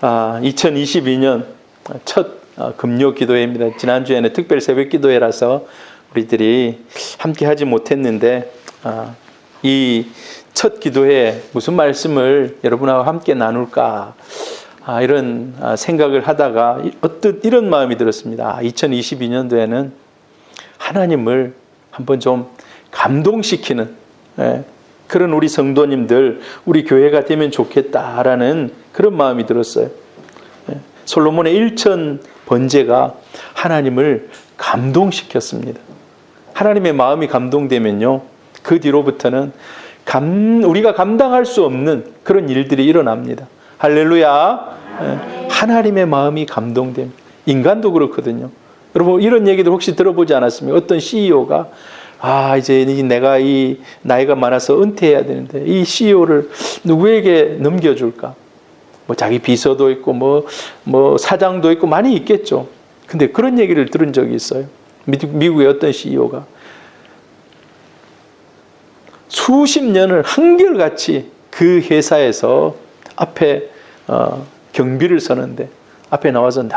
2022년 첫 금요 기도회입니다. 지난주에는 특별 새벽 기도회라서 우리들이 함께 하지 못했는데 이 첫 기도회에 무슨 말씀을 여러분하고 함께 나눌까 이런 생각을 하다가 이런 마음이 들었습니다. 2022년도에는 하나님을 한번 좀 감동시키는 그런 우리 성도님들, 우리 교회가 되면 좋겠다라는 그런 마음이 들었어요. 솔로몬의 1000 번제가 하나님을 감동시켰습니다. 하나님의 마음이 감동되면요, 그 뒤로부터는 우리가 감당할 수 없는 그런 일들이 일어납니다. 할렐루야. 하나님의 마음이 감동됩니다. 인간도 그렇거든요. 여러분, 이런 얘기도 혹시 들어보지 않았습니까? 어떤 CEO가 이제 내가 이 나이가 많아서 은퇴해야 되는데 이 CEO를 누구에게 넘겨줄까? 뭐 자기 비서도 있고 뭐 사장도 있고 많이 있겠죠. 근데 그런 얘기를 들은 적이 있어요. 미국의 어떤 CEO가 수십 년을 한결같이 그 회사에서 앞에 경비를 서는데 앞에 나와서 늘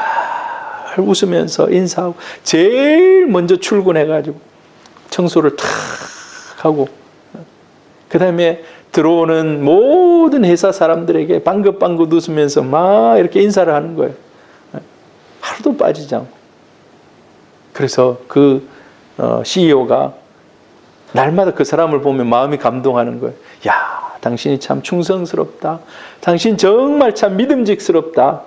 웃으면서 인사하고 제일 먼저 출근해가지고 청소를 탁 하고 그 다음에 들어오는 모든 회사 사람들에게 방긋방긋 웃으면서 막 이렇게 인사를 하는 거예요. 하루도 빠지지 않고. 그래서 그 CEO가 날마다 그 사람을 보면 마음이 감동하는 거예요. 야, 당신이 참 충성스럽다. 당신 정말 참 믿음직스럽다.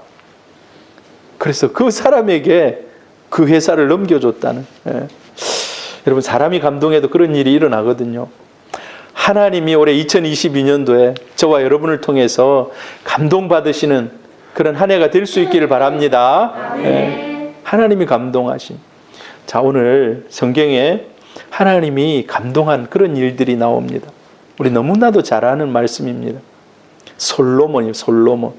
그래서 그 사람에게 그 회사를 넘겨줬다는. 여러분, 사람이 감동해도 그런 일이 일어나거든요. 하나님이 올해 2022년도에 저와 여러분을 통해서 감동받으시는 그런 한 해가 될 수 있기를 바랍니다. 하나님이 감동하신. 자, 오늘 성경에 하나님이 감동한 그런 일들이 나옵니다. 우리 너무나도 잘 아는 말씀입니다. 솔로몬이요, 솔로몬.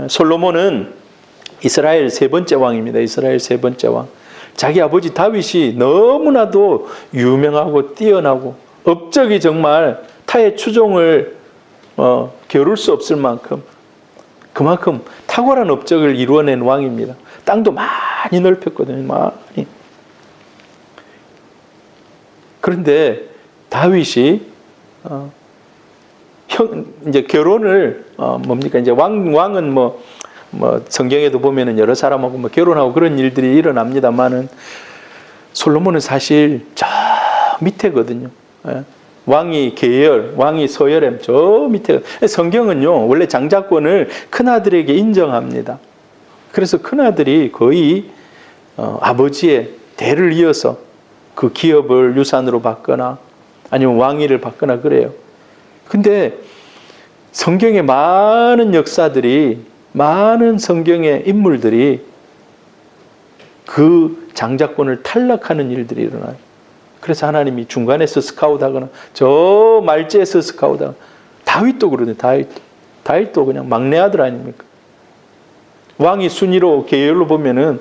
솔로몬은 이스라엘 세 번째 왕입니다. 이스라엘 세 번째 왕. 자기 아버지 다윗이 너무나도 유명하고 뛰어나고 업적이 정말 타의 추종을 겨룰 수 없을 만큼 그만큼 탁월한 업적을 이루어낸 왕입니다. 땅도 많이 넓혔거든요. 많이. 그런데 다윗이 이제 결혼을 이제 왕은 뭐 성경에도 보면은 여러 사람하고 결혼하고 그런 일들이 일어납니다만은 솔로몬은 사실 저 밑에거든요. 왕이 계열, 왕이 서열엠 저 밑에. 성경은요 원래 장자권을 큰 아들에게 인정합니다. 그래서 큰 아들이 거의 아버지의 대를 이어서 그 기업을 유산으로 받거나 아니면 왕위를 받거나 그래요. 근데 성경의 많은 역사들이, 많은 성경의 인물들이 그 장자권을 탈락하는 일들이 일어나요. 그래서 하나님이 중간에서 스카웃하거나 저 말지에서 스카웃하거나. 다윗도 그러네. 다윗도 그냥 막내 아들 아닙니까? 왕이 순위로 계열로 보면은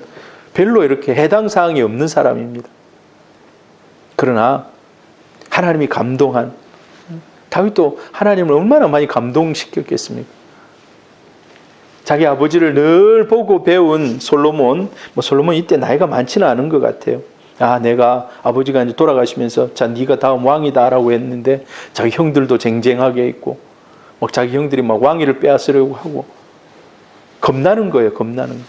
별로 이렇게 해당 사항이 없는 사람입니다. 그러나 하나님이 감동한, 다윗도 하나님을 얼마나 많이 감동시켰겠습니까? 자기 아버지를 늘 보고 배운 솔로몬, 솔로몬 이때 나이가 많지는 않은 것 같아요. 내가 아버지가 이제 돌아가시면서 자, 네가 다음 왕이다라고 했는데 자기 형들도 쟁쟁하게 있고 자기 형들이 왕위를 빼앗으려고 하고 겁나는 거예요. 겁나는 거.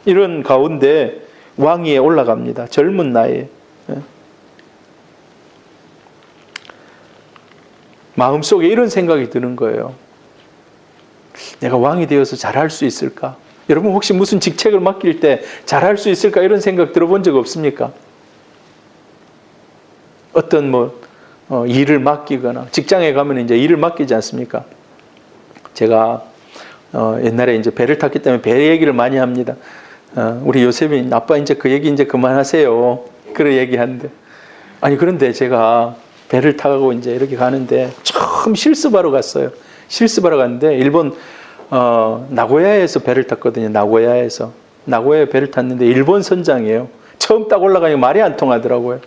이런 가운데 왕위에 올라갑니다. 젊은 나이에. 마음속에 이런 생각이 드는 거예요. 내가 왕이 되어서 잘할 수 있을까? 여러분 혹시 무슨 직책을 맡길 때 잘할 수 있을까? 이런 생각 들어본 적 없습니까? 어떤 일을 맡기거나 직장에 가면 이제 일을 맡기지 않습니까? 제가 옛날에 이제 배를 탔기 때문에 배 얘기를 많이 합니다. 우리 요셉이 아빠 이제 그 얘기 이제 그만하세요. 그런 얘기하는데 그런데 제가 배를 타고 이제 이렇게 가는데 처음 실습하러 갔어요. 실습하러 갔는데 일본 나고야에서 배를 탔거든요. 나고야에 배를 탔는데 일본 선장이에요. 처음 딱 올라가니까 말이 안 통하더라고요.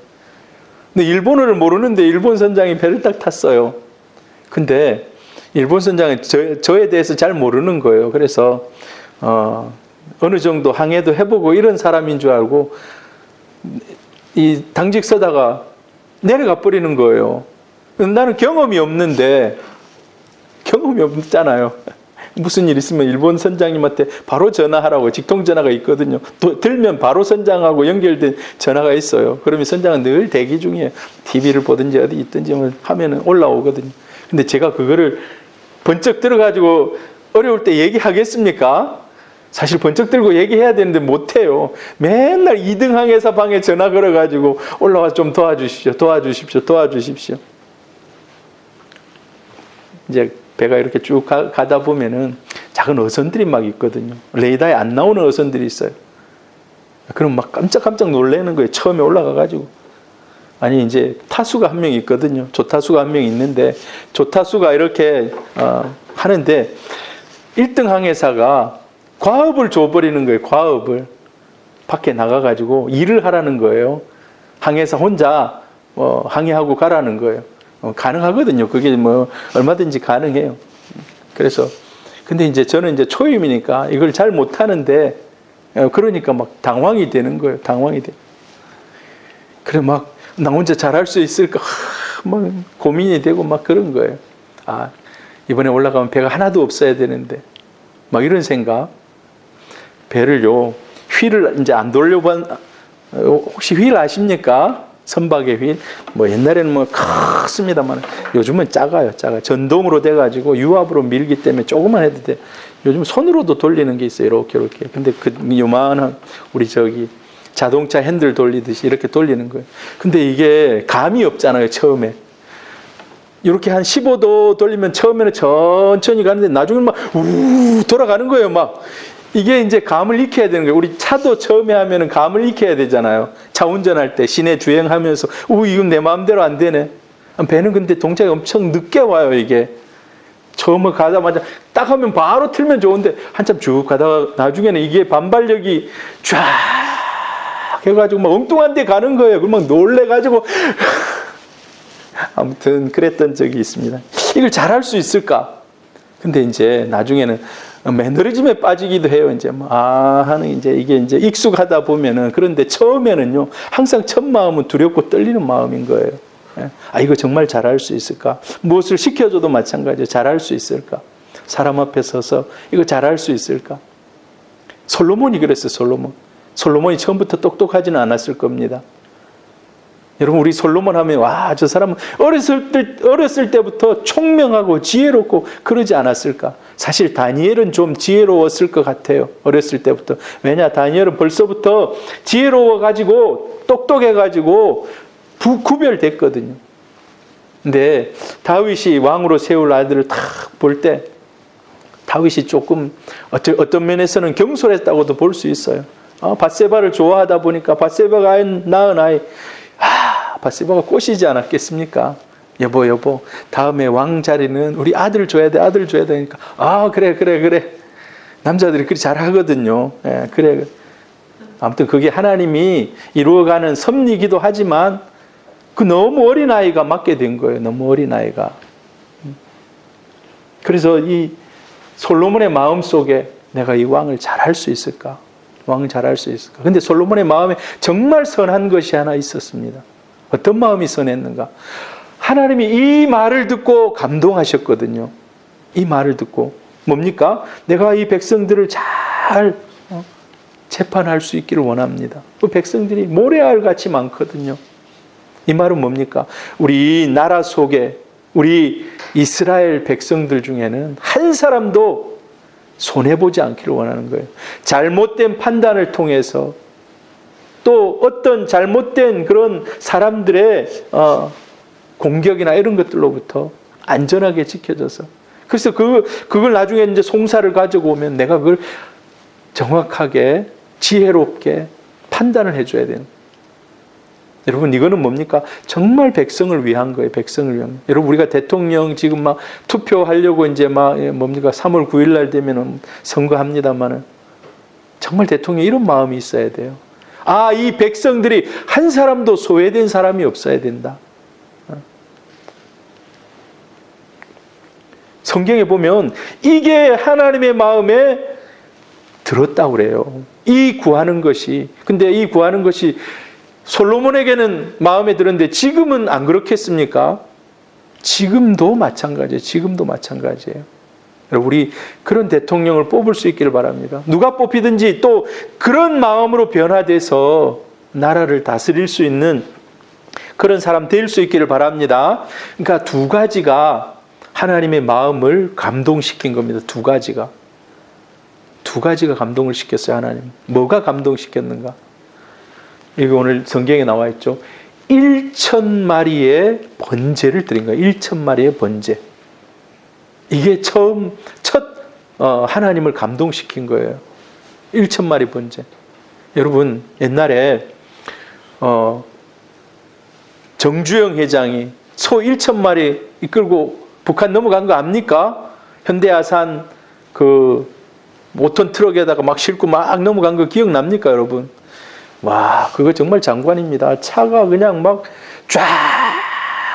근데 일본어를 모르는데 일본 선장이 배를 딱 탔어요. 근데 일본 선장은 저에 대해서 잘 모르는 거예요. 그래서 어느 정도 항해도 해보고 이런 사람인 줄 알고 이 당직 서다가 내려가 버리는 거예요. 나는 경험이 없는데, 경험이 없잖아요. 무슨 일 있으면 일본 선장님한테 바로 전화하라고 직통 전화가 있거든요. 들면 바로 선장하고 연결된 전화가 있어요. 그러면 선장은 늘 대기 중이에요. TV를 보든지 어디 있든지 하면은 올라오거든요. 근데 제가 그거를 번쩍 들어가지고 어려울 때 얘기하겠습니까? 사실 번쩍 들고 얘기해야 되는데 못해요. 맨날 2등 항해사 방에 전화 걸어가지고 올라와 좀 도와주십시오. 도와주십시오. 도와주십시오. 이제 배가 이렇게 쭉 가다 보면은 작은 어선들이 막 있거든요. 레이더에 안 나오는 어선들이 있어요. 그럼 막 깜짝깜짝 놀라는 거예요. 처음에 올라가가지고. 아니, 이제 타수가 한 명 있거든요. 조타수가 한 명 있는데, 조타수가 이렇게 하는데 1등 항해사가 과업을 줘버리는 거예요. 과업을. 밖에 나가가지고 일을 하라는 거예요. 항해사 혼자 항해하고 가라는 거예요. 가능하거든요. 그게 뭐 얼마든지 가능해요. 그래서 근데 이제 저는 이제 초임이니까 이걸 잘 못하는데, 그러니까 막 당황이 되는 거예요. 당황이 돼. 그래 막 나 혼자 잘할 수 있을까 막 고민이 되고 막 그런 거예요. 아, 이번에 올라가면 배가 하나도 없어야 되는데 막 이런 생각. 배를요, 휠을 이제 안 돌려본, 혹시 휠 아십니까? 선박의 휠. 뭐 옛날에는 뭐 컸습니다만 요즘은 작아요. 전동으로 돼가지고 유압으로 밀기 때문에 조금만 해도 돼. 요즘 손으로도 돌리는 게 있어요. 이렇게. 근데 그 요만한 우리 자동차 핸들 돌리듯이 이렇게 돌리는 거예요. 근데 이게 감이 없잖아요. 처음에. 이렇게 한 15도 돌리면 처음에는 천천히 가는데 나중에는 막 돌아가는 거예요. 막. 이게 이제 감을 익혀야 되는 거예요. 우리 차도 처음에 하면은 감을 익혀야 되잖아요. 차 운전할 때 시내 주행하면서 이건 내 마음대로 안 되네. 배는 근데 동작이 엄청 늦게 와요. 이게 처음에 가자마자 딱 하면 바로 틀면 좋은데 한참 쭉 가다가 나중에는 이게 반발력이 쫙 해가지고 막 엉뚱한 데 가는 거예요. 그럼 막 놀래가지고 아무튼 그랬던 적이 있습니다. 이걸 잘할 수 있을까? 근데 이제 나중에는 매너리즘에 빠지기도 해요. 이제 하는 이제 이게 이제 익숙하다 보면은. 그런데 처음에는요, 항상 첫 마음은 두렵고 떨리는 마음인 거예요. 이거 정말 잘할 수 있을까? 무엇을 시켜줘도 마찬가지예요. 잘할 수 있을까? 사람 앞에 서서 이거 잘할 수 있을까? 솔로몬이 그랬어요. 솔로몬이 처음부터 똑똑하지는 않았을 겁니다. 여러분, 우리 솔로몬 하면 저 사람은 어렸을 때부터 총명하고 지혜롭고 그러지 않았을까? 사실 다니엘은 좀 지혜로웠을 것 같아요. 어렸을 때부터. 왜냐? 다니엘은 벌써부터 지혜로워가지고 똑똑해가지고 구별됐거든요. 근데 다윗이 왕으로 세울 아들을 딱 볼 때 다윗이 조금 어떤 면에서는 경솔했다고도 볼 수 있어요. 밧세바를 좋아하다 보니까 바세바가 낳은 아이, 바세바가 꼬시지 않았겠습니까? 여보, 다음에 왕 자리는 우리 아들 줘야 돼, 아들 줘야 되니까. 그래. 남자들이 그렇게 잘하거든요. 그래. 아무튼 그게 하나님이 이루어가는 섭리이기도 하지만 그 너무 어린아이가 맡게 된 거예요. 너무 어린아이가. 그래서 이 솔로몬의 마음 속에 내가 이 왕을 잘할 수 있을까? 왕을 잘할 수 있을까? 근데 솔로몬의 마음에 정말 선한 것이 하나 있었습니다. 어떤 마음이 선했는가? 하나님이 이 말을 듣고 감동하셨거든요. 이 말을 듣고. 뭡니까? 내가 이 백성들을 잘 재판할 수 있기를 원합니다. 그 백성들이 모래알 같이 많거든요. 이 말은 뭡니까? 우리 나라 속에 우리 이스라엘 백성들 중에는 한 사람도 손해보지 않기를 원하는 거예요. 잘못된 판단을 통해서 또 어떤 잘못된 그런 사람들의 공격이나 이런 것들로부터 안전하게 지켜져서, 그래서 그걸 나중에 이제 송사를 가지고 오면 내가 그걸 정확하게 지혜롭게 판단을 해줘야 되는 거예요. 여러분, 이거는 뭡니까? 정말 백성을 위한 거예요. 백성을 위한 거예요. 여러분, 우리가 대통령 지금 막 투표하려고 이제 뭡니까? 3월 9일 날 되면은 선거합니다만은 정말 대통령 이런 마음이 있어야 돼요. 이 백성들이 한 사람도 소외된 사람이 없어야 된다. 성경에 보면 이게 하나님의 마음에 들었다고 그래요. 이 구하는 것이. 근데 이 구하는 것이 솔로몬에게는 마음에 들었는데 지금은 안 그렇겠습니까? 지금도 마찬가지예요. 지금도 마찬가지예요. 우리 그런 대통령을 뽑을 수 있기를 바랍니다. 누가 뽑히든지 또 그런 마음으로 변화돼서 나라를 다스릴 수 있는 그런 사람 될 수 있기를 바랍니다. 그러니까 두 가지가 하나님의 마음을 감동시킨 겁니다. 두 가지가 감동을 시켰어요. 하나님. 뭐가 감동시켰는가? 이거 오늘 성경에 나와 있죠. 1,000마리의 번제를 드린 거예요. 1,000마리의 번제. 이게 첫 하나님을 감동시킨 거예요. 1,000마리 번제. 여러분 옛날에 정주영 회장이 소 1,000마리 이끌고 북한 넘어간 거 압니까? 현대아산 그 5톤 트럭에다가 막 싣고 막 넘어간 거 기억납니까, 여러분? 와, 그거 정말 장관입니다. 차가 그냥 막 쫙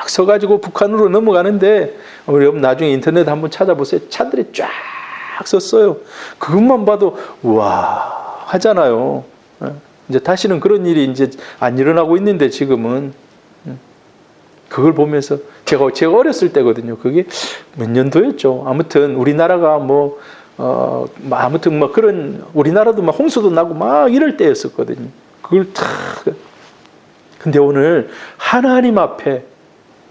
서가지고 북한으로 넘어가는데, 여러분 나중에 인터넷 한번 찾아보세요. 차들이 쫙 섰어요. 그것만 봐도 와 하잖아요. 이제 다시는 그런 일이 이제 안 일어나고 있는데 지금은 그걸 보면서 제가 어렸을 때거든요. 그게 몇 년도였죠. 아무튼 우리나라가 아무튼 그런 우리나라도 막 홍수도 나고 막 이럴 때였었거든요. 그걸 근데 오늘 하나님 앞에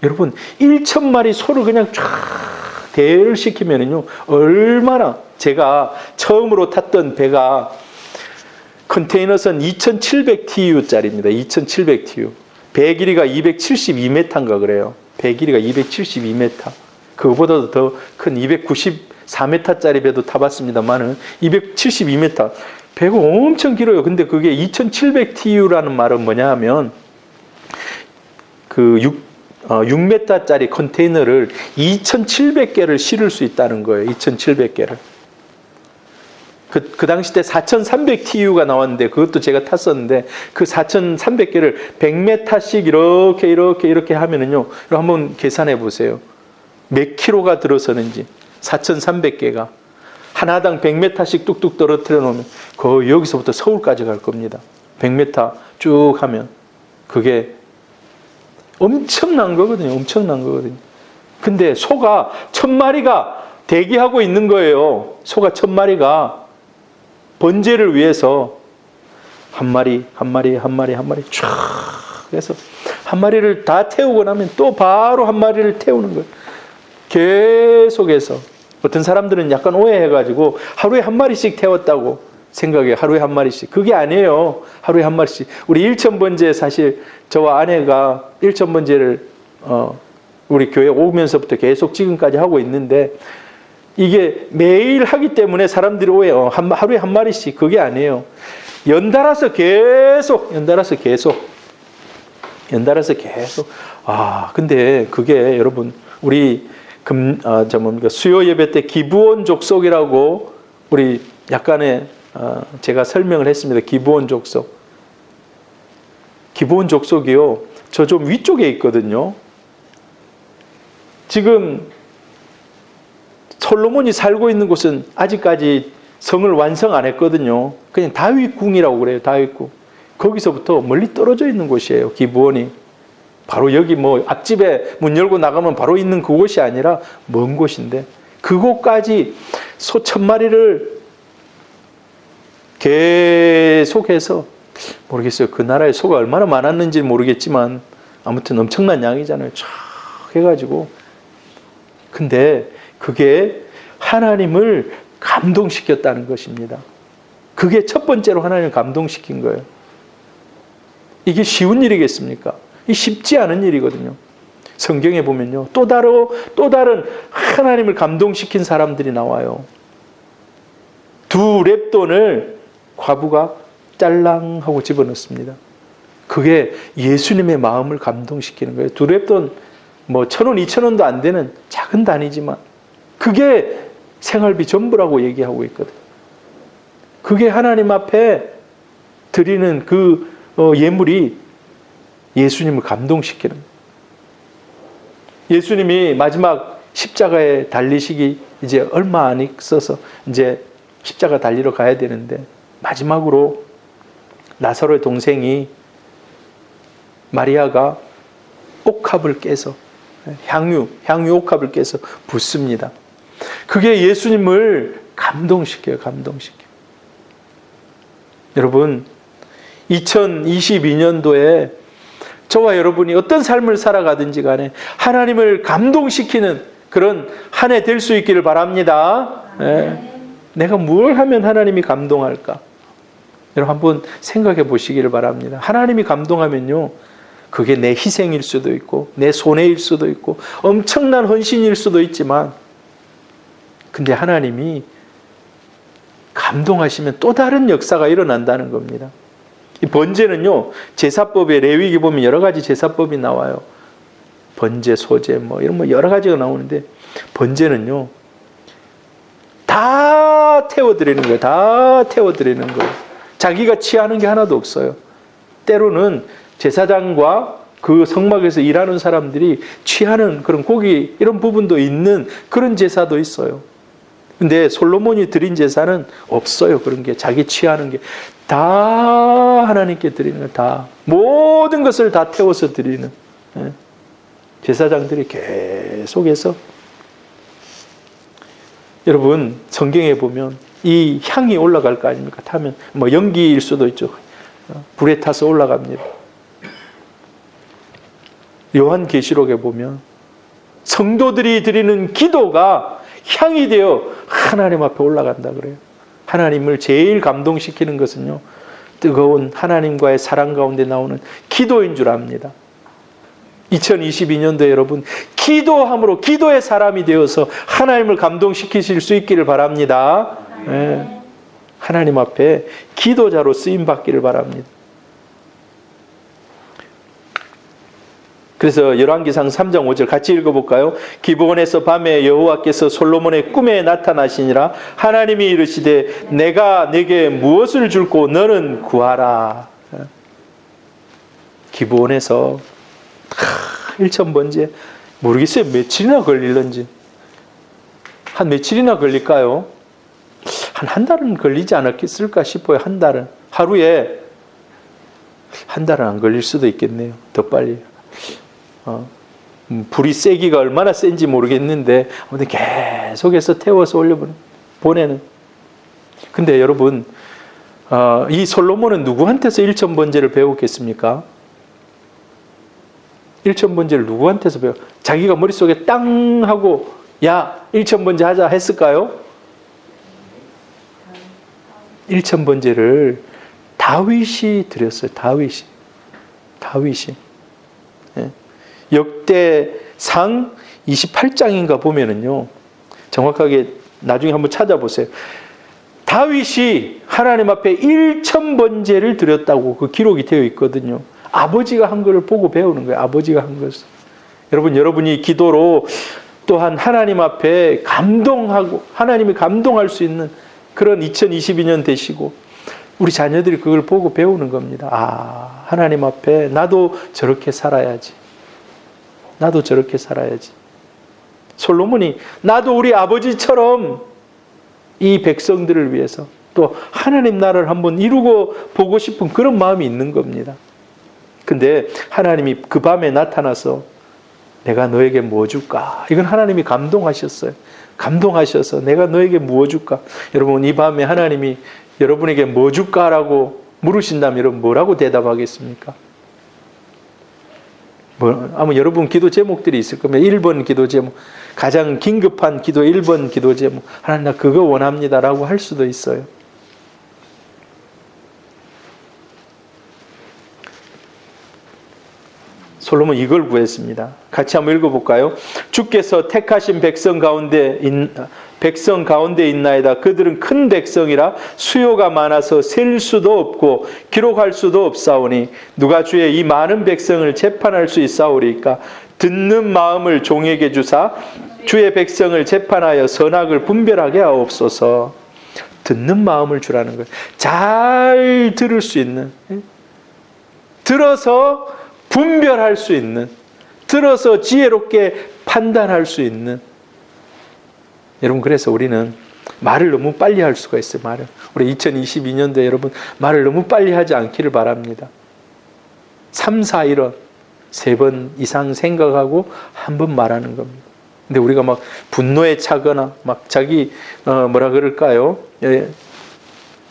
여러분 1,000마리 소를 그냥 쫙 대여를 시키면은요 얼마나 제가 처음으로 탔던 배가 컨테이너선 2,700TU짜리입니다. 2,700TU. 배 길이가 272m인가 그래요. 배 길이가 272m. 그거보다도 더 큰 294m짜리 배도 타봤습니다만은 272m. 배가 엄청 길어요. 근데 그게 2,700TU라는 말은 뭐냐 하면 그 6m짜리 컨테이너를 2,700개를 실을 수 있다는 거예요. 2,700개를. 그 당시 때 4,300TU가 나왔는데 그것도 제가 탔었는데 그 4,300개를 100m씩 이렇게 하면은요. 한번 계산해 보세요. 몇 킬로가 들어서는지 4,300개가 하나당 100m씩 뚝뚝 떨어뜨려 놓으면 거의 여기서부터 서울까지 갈 겁니다. 100m 쭉 하면 그게 엄청난 거거든요. 엄청난 거거든요. 근데 소가 1,000마리가 대기하고 있는 거예요. 소가 1,000마리가 번제를 위해서 한 마리 쫙 해서 한 마리를 다 태우고 나면 또 바로 한 마리를 태우는 거예요. 계속해서 어떤 사람들은 약간 오해해가지고 하루에 한 마리씩 태웠다고 생각해요. 하루에 한 마리씩. 그게 아니에요. 하루에 한 마리씩. 우리 1,000번제 사실 저와 아내가 1,000번제를 우리 교회 오면서부터 계속 지금까지 하고 있는데 이게 매일 하기 때문에 사람들이 오해요. 하루에 한 마리씩. 그게 아니에요. 연달아서 계속. 근데 그게 여러분, 우리 수요 예배 때 기브온 족속이라고 우리 약간의 제가 설명을 했습니다. 기브온 족속. 기브온 족속이요. 저 좀 위쪽에 있거든요. 지금 솔로몬이 살고 있는 곳은 아직까지 성을 완성 안 했거든요. 그냥 다윗궁이라고 그래요. 다윗궁. 거기서부터 멀리 떨어져 있는 곳이에요. 기브온이. 바로 여기 앞집에 문 열고 나가면 바로 있는 그곳이 아니라 먼 곳인데 그곳까지 소 1,000마리를 계속해서 모르겠어요. 그 나라에 소가 얼마나 많았는지 모르겠지만 아무튼 엄청난 양이잖아요. 쫙 해가지고. 근데 그게 하나님을 감동시켰다는 것입니다. 그게 첫 번째로 하나님을 감동시킨 거예요. 이게 쉬운 일이겠습니까? 이 쉽지 않은 일이거든요. 성경에 보면요. 또 다른 하나님을 감동시킨 사람들이 나와요. 2 렙돈을 과부가 짤랑 하고 집어넣습니다. 그게 예수님의 마음을 감동시키는 거예요. 2 렙돈 1,000원, 2,000원도 안 되는 작은 단위지만 그게 생활비 전부라고 얘기하고 있거든요. 그게 하나님 앞에 드리는 그 예물이 예수님을 감동시키는 거예요. 예수님이 마지막 십자가에 달리시기 이제 얼마 안 있어서 이제 십자가 달리러 가야 되는데, 마지막으로 나사로의 동생이 마리아가 옥합을 깨서, 향유 옥합을 깨서 붓습니다. 그게 예수님을 감동시켜요. 여러분, 2022년도에 저와 여러분이 어떤 삶을 살아가든지 간에 하나님을 감동시키는 그런 한 해 될 수 있기를 바랍니다. 내가 뭘 하면 하나님이 감동할까? 여러분 한번 생각해 보시기를 바랍니다. 하나님이 감동하면요, 그게 내 희생일 수도 있고 내 손해일 수도 있고 엄청난 헌신일 수도 있지만, 근데 하나님이 감동하시면 또 다른 역사가 일어난다는 겁니다. 이 번제는요, 제사법에 레위기 보면 여러 가지 제사법이 나와요. 번제, 소제 이런 여러 가지가 나오는데, 번제는요 다 태워드리는 거예요. 다 태워드리는 거예요. 자기가 취하는 게 하나도 없어요. 때로는 제사장과 그 성막에서 일하는 사람들이 취하는 그런 고기 이런 부분도 있는 그런 제사도 있어요. 근데 솔로몬이 드린 제사는 없어요. 그런 게 자기 취하는 게 다 하나님께 드리는 거예요. 다 모든 것을 다 태워서 드리는, 제사장들이 계속해서, 여러분 성경에 보면 이 향이 올라갈 거 아닙니까? 타면 연기일 수도 있죠. 불에 타서 올라갑니다. 요한계시록에 보면 성도들이 드리는 기도가 향이 되어 하나님 앞에 올라간다 그래요. 하나님을 제일 감동시키는 것은요, 뜨거운 하나님과의 사랑 가운데 나오는 기도인 줄 압니다. 2022년도에 여러분 기도함으로 기도의 사람이 되어서 하나님을 감동시키실 수 있기를 바랍니다. 하나님 앞에 기도자로 쓰임받기를 바랍니다. 그래서 열왕기상 3장 5절 같이 읽어볼까요? 기브온에서 밤에 여호와께서 솔로몬의 꿈에 나타나시니라. 하나님이 이르시되 내가 네게 무엇을 줄고 너는 구하라. 기브온에서 1000번째 모르겠어요. 며칠이나 걸릴런지. 한 며칠이나 걸릴까요? 한 달은 걸리지 않았을까 싶어요. 한 달은. 하루에 한 달은 안 걸릴 수도 있겠네요. 더 빨리. 불이 세기가 얼마나 센지 모르겠는데 아무튼 계속해서 태워서 보내는. 근데 여러분, 이 솔로몬은 누구한테서 1000번제를 배웠겠습니까? 1000번제를 누구한테서 자기가 머릿속에 땅 하고 야 1000번제 하자 했을까요? 1000번제를 다윗이 드렸어요. 다윗이. 역대상 28장인가 보면은요, 정확하게 나중에 한번 찾아보세요. 다윗이 하나님 앞에 1000번제를 드렸다고 그 기록이 되어 있거든요. 아버지가 한 것을 보고 배우는 거예요. 아버지가 한 것을. 여러분이 기도로 또한 하나님 앞에 감동하고 하나님이 감동할 수 있는 그런 2022년 되시고, 우리 자녀들이 그걸 보고 배우는 겁니다. 하나님 앞에 나도 저렇게 살아야지. 솔로몬이 나도 우리 아버지처럼 이 백성들을 위해서 또 하나님 나라를 한번 이루고 보고 싶은 그런 마음이 있는 겁니다. 근데 하나님이 그 밤에 나타나서 내가 너에게 뭐 줄까? 이건 하나님이 감동하셨어요. 감동하셔서 내가 너에게 뭐 줄까? 여러분, 이 밤에 하나님이 여러분에게 뭐 줄까라고 물으신다면 여러분 뭐라고 대답하겠습니까? 아마 여러분 기도 제목들이 있을 겁니다. 1번 기도 제목, 가장 긴급한 기도 1번 기도 제목, 하나님 나 그거 원합니다 라고 할 수도 있어요. 솔로몬 이걸 구했습니다. 같이 한번 읽어볼까요? 주께서 택하신 백성 가운데 있나이다. 그들은 큰 백성이라 수요가 많아서 셀 수도 없고 기록할 수도 없사오니 누가 주의 이 많은 백성을 재판할 수 있사오리까? 듣는 마음을 종에게 주사 주의 백성을 재판하여 선악을 분별하게 하옵소서. 듣는 마음을 주라는 거예요. 잘 들을 수 있는, 들어서 분별할 수 있는, 들어서 지혜롭게 판단할 수 있는 여러분, 그래서 우리는 말을 너무 빨리 할 수가 있어요. 말을. 우리 2022년도에 여러분 말을 너무 빨리 하지 않기를 바랍니다. 3, 4, 1원 3번 이상 생각하고 한 번 말하는 겁니다. 근데 우리가 막 분노에 차거나 막 자기 뭐라 그럴까요? 예,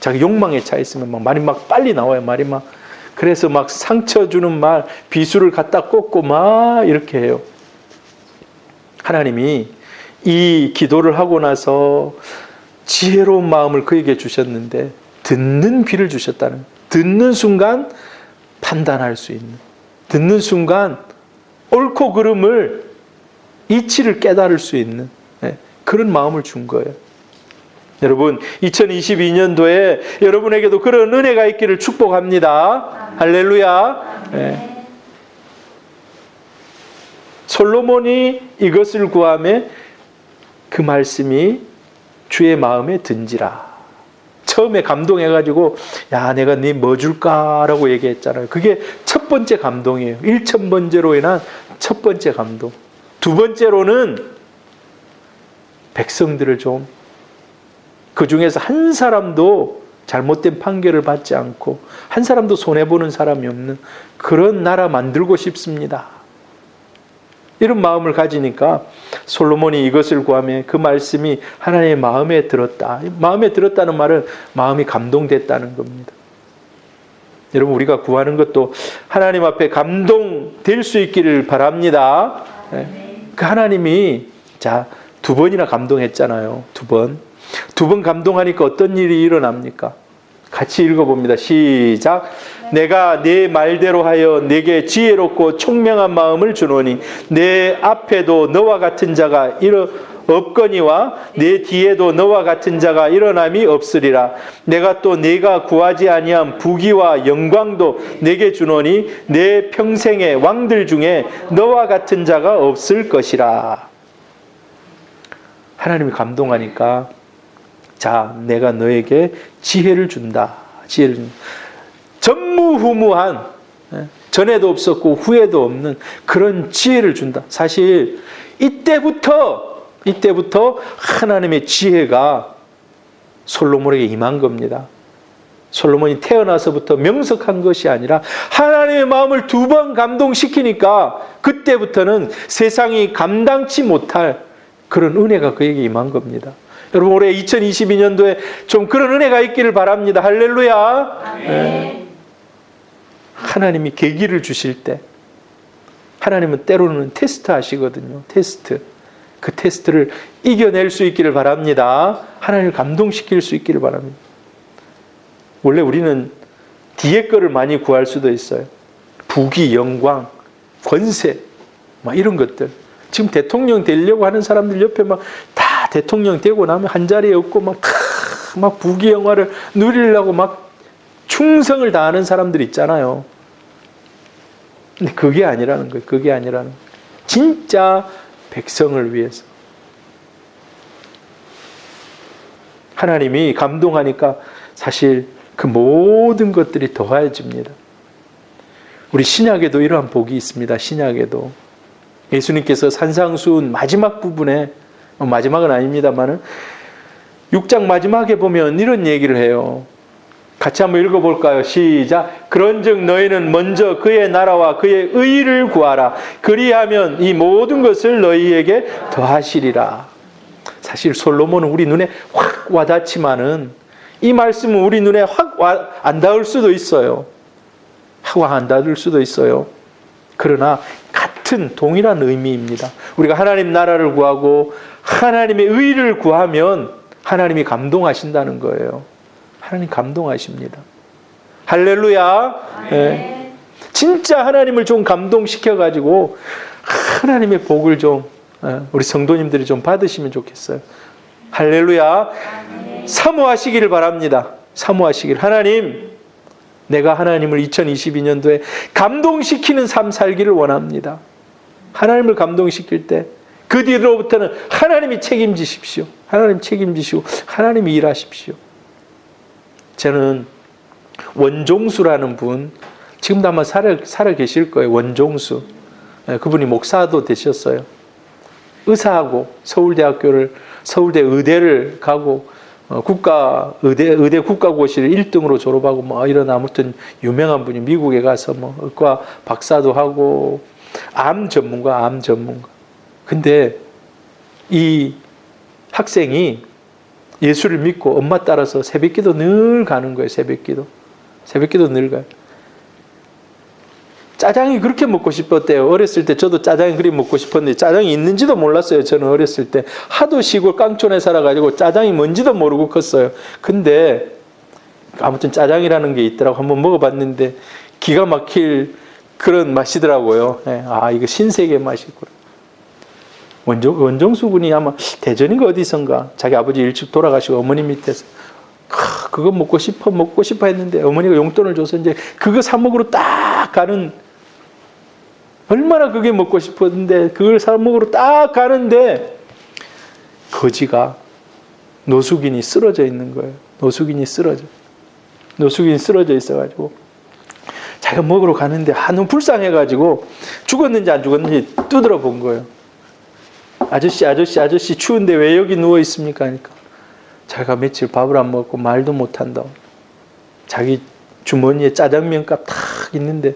자기 욕망에 차 있으면 막 말이 막 빨리 나와요. 말이 막. 그래서 막 상처 주는 말, 비수를 갖다 꽂고 막 이렇게 해요. 하나님이 이 기도를 하고 나서 지혜로운 마음을 그에게 주셨는데 듣는 귀를 주셨다는, 듣는 순간 판단할 수 있는, 듣는 순간 옳고 그름을, 이치를 깨달을 수 있는 그런 마음을 준 거예요. 여러분, 2022년도에 여러분에게도 그런 은혜가 있기를 축복합니다. 할렐루야. 네. 솔로몬이 이것을 구하매 그 말씀이 주의 마음에 든지라. 처음에 감동해가지고 야, 내가 네 뭐 줄까라고 얘기했잖아요. 그게 첫 번째 감동이에요. 1000번째로 인한 첫 번째 감동. 두 번째로는 백성들을 좀, 그 중에서 한 사람도 잘못된 판결을 받지 않고 한 사람도 손해보는 사람이 없는 그런 나라 만들고 싶습니다. 이런 마음을 가지니까 솔로몬이 이것을 구하며 그 말씀이 하나님의 마음에 들었다. 마음에 들었다는 말은 마음이 감동됐다는 겁니다. 여러분, 우리가 구하는 것도 하나님 앞에 감동될 수 있기를 바랍니다. 그 하나님이 자, 2번이나 감동했잖아요. 2번. 2번 감동하니까 어떤 일이 일어납니까? 같이 읽어봅니다. 시작. 내가 네 말대로 하여 내게 지혜롭고 총명한 마음을 주노니 내 앞에도 너와 같은 자가 없거니와 내 뒤에도 너와 같은 자가 일어남이 없으리라. 내가 또 네가 구하지 아니한 부귀와 영광도 내게 주노니 내 평생의 왕들 중에 너와 같은 자가 없을 것이라. 하나님이 감동하니까 자, 내가 너에게 지혜를 준다. 지혜를 준다. 전무후무한, 전에도 없었고 후에도 없는 그런 지혜를 준다. 사실 이때부터 하나님의 지혜가 솔로몬에게 임한 겁니다. 솔로몬이 태어나서부터 명석한 것이 아니라 하나님의 마음을 2번 감동시키니까 그때부터는 세상이 감당치 못할 그런 은혜가 그에게 임한 겁니다. 여러분, 올해 2022년도에 좀 그런 은혜가 있기를 바랍니다. 할렐루야. 네. 하나님이 계기를 주실 때 하나님은 때로는 테스트 하시거든요. 테스트. 그 테스트를 이겨낼 수 있기를 바랍니다. 하나님을 감동시킬 수 있기를 바랍니다. 원래 우리는 뒤에 거를 많이 구할 수도 있어요. 부귀, 영광, 권세, 막 이런 것들. 지금 대통령 되려고 하는 사람들 옆에 막 다 대통령 되고 나면 한 자리에 없고 막 부귀 영화를 누리려고 막 충성을 다하는 사람들 있잖아요. 근데 그게 아니라는 거예요. 그게 아니라는 거예요. 진짜 백성을 위해서. 하나님이 감동하니까 사실 그 모든 것들이 더해집니다. 우리 신약에도 이러한 복이 있습니다. 신약에도. 예수님께서 산상수훈 마지막 부분에, 마지막은 아닙니다만은 6장 마지막에 보면 이런 얘기를 해요. 같이 한번 읽어볼까요? 시작. 그런즉 너희는 먼저 그의 나라와 그의 의를 구하라. 그리하면 이 모든 것을 너희에게 더하시리라. 사실 솔로몬은 우리 눈에 확 와닿지만은 이 말씀은 우리 눈에 확 안 닿을 수도 있어요. 확 안 닿을 수도 있어요. 그러나 같은 동일한 의미입니다. 우리가 하나님 나라를 구하고 하나님의 의를 구하면 하나님이 감동하신다는 거예요. 하나님 감동하십니다. 할렐루야. 네. 진짜 하나님을 좀 감동시켜가지고 하나님의 복을 좀 우리 성도님들이 좀 받으시면 좋겠어요. 할렐루야. 사모하시기를 바랍니다. 사모하시길. 하나님, 내가 하나님을 2022년도에 감동시키는 삶 살기를 원합니다. 하나님을 감동시킬 때 그 뒤로부터는 하나님이 책임지십시오. 하나님 책임지시고 하나님이 일하십시오. 저는 원종수라는 분, 지금도 아마 살아 계실 거예요. 원종수. 그분이 목사도 되셨어요. 의사하고 서울대학교를 서울대 의대를 가고 의대 국가고시를 1등으로 졸업하고 뭐 이런 아무튼 유명한 분이 미국에 가서 뭐 의과 박사도 하고 암 전문가. 근데 이 학생이 예수를 믿고 엄마 따라서 새벽기도 늘 가는 거예요. 새벽기도 늘 가요. 짜장이 그렇게 먹고 싶었대요. 어렸을 때 저도 짜장이 그리 먹고 싶었는데 짜장이 있는지도 몰랐어요. 저는 어렸을 때 하도 시골 깡촌에 살아가지고 짜장이 뭔지도 모르고 컸어요. 근데 아무튼 짜장이라는 게 있더라고. 한번 먹어봤는데 기가 막힐 그런 맛이더라고요. 이거 신세계 맛이구나. 원정수 군이 아마 대전인가 어디선가 자기 아버지 일찍 돌아가시고 어머니 밑에서 그거 먹고 싶어 했는데 어머니가 용돈을 줘서 이제 그거 사 먹으러 딱 가는, 얼마나 그게 먹고 싶었는데 그걸 사 먹으러 딱 가는데 거지가 노숙인이 쓰러져 있는 거예요. 노숙인이 쓰러져 있어가지고 자기가 먹으러 가는데 너무 불쌍해가지고 죽었는지 안 죽었는지 두드려 본 거예요. 아저씨 추운데 왜 여기 누워 있습니까? 하니까 자기가 며칠 밥을 안 먹고 말도 못 한다고. 자기 주머니에 짜장면 값 탁 있는데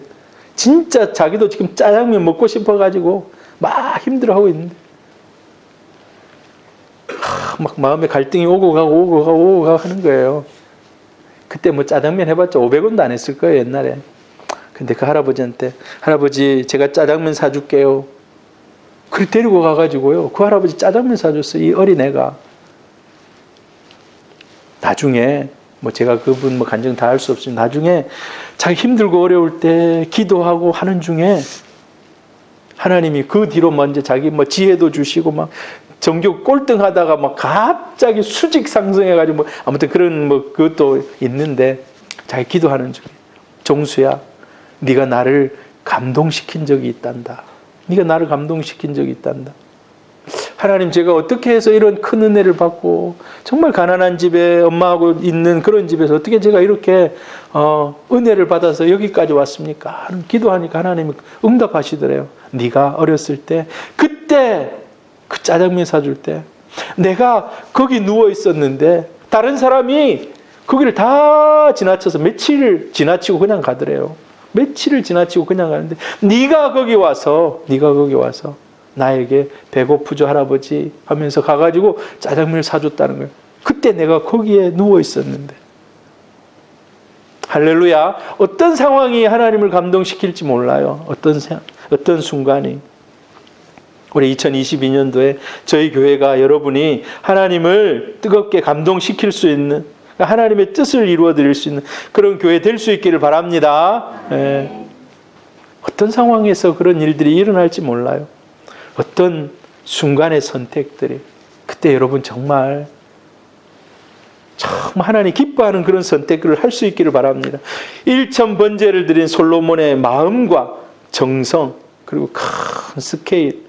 진짜 자기도 지금 짜장면 먹고 싶어가지고 막 힘들어하고 있는데 막 마음에 갈등이 오고 가고 하는 거예요. 그때 뭐 짜장면 해봤자 500원도 안 했을 거예요, 옛날에. 근데 그 할아버지한테, 할아버지 제가 짜장면 사줄게요. 그래 데리고 가가지고요, 그 할아버지 짜장면 사줬어요. 이 어린애가. 나중에 뭐 제가 그분 뭐 간증 다 할 수 없으면 나중에 자기 힘들고 어려울 때 기도하고 하는 중에 하나님이 그 뒤로 먼저 자기 뭐 지혜도 주시고 막 전교 꼴등하다가 막 갑자기 수직 상승해가지고 뭐 아무튼 그런 뭐 그것도 있는데 자기 기도하는 중에, 종수야, 네가 나를 감동시킨 적이 있단다. 네가 나를 감동시킨 적이 있단다. 하나님, 제가 어떻게 해서 이런 큰 은혜를 받고 정말 가난한 집에 엄마하고 있는 그런 집에서 어떻게 제가 이렇게 은혜를 받아서 여기까지 왔습니까? 기도하니까 하나님이 응답하시더래요. 네가 어렸을 때 그때 그 짜장면 사줄 때 내가 거기 누워 있었는데 다른 사람이 거기를 다 지나쳐서 며칠을 지나치고 그냥 가더래요. 며칠을 지나치고 그냥 가는데 네가 거기 와서 나에게 배고프죠 할아버지 하면서 가가지고 짜장면을 사줬다는 거예요. 그때 내가 거기에 누워 있었는데. 할렐루야. 어떤 상황이 하나님을 감동시킬지 몰라요. 어떤 순간이. 올해 2022년도에 저희 교회가 여러분이 하나님을 뜨겁게 감동시킬 수 있는, 하나님의 뜻을 이루어 드릴 수 있는 그런 교회 될 수 있기를 바랍니다. 네. 어떤 상황에서 그런 일들이 일어날지 몰라요. 어떤 순간의 선택들이, 그때 여러분 정말 하나님 기뻐하는 그런 선택을 할 수 있기를 바랍니다. 1,000번제를 드린 솔로몬의 마음과 정성, 그리고 큰 스케일,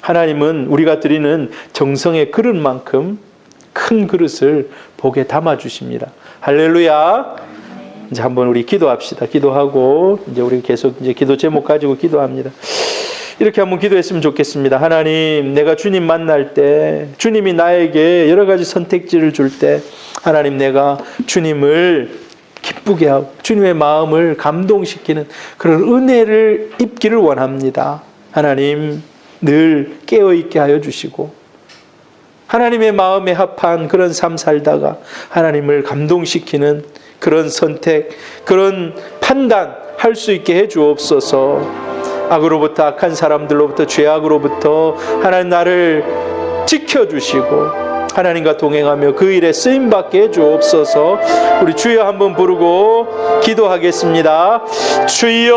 하나님은 우리가 드리는 정성의 그릇만큼 큰 그릇을 복에 담아주십니다. 할렐루야. 이제 한번 우리 기도합시다. 기도하고 이제 우리 계속 이제 기도 제목 가지고 기도합니다. 이렇게 한번 기도했으면 좋겠습니다. 하나님, 내가 주님 만날 때, 주님이 나에게 여러 가지 선택지를 줄 때, 하나님, 내가 주님을 기쁘게 하고 주님의 마음을 감동시키는 그런 은혜를 입기를 원합니다. 하나님, 늘 깨어있게 하여 주시고 하나님의 마음에 합한 그런 삶 살다가 하나님을 감동시키는 그런 선택, 그런 판단 할 수 있게 해 주옵소서. 악으로부터, 악한 사람들로부터, 죄악으로부터 하나님 나를 지켜주시고 하나님과 동행하며 그 일에 쓰임받게 해 주옵소서. 우리 주여 한번 부르고 기도하겠습니다. 주여.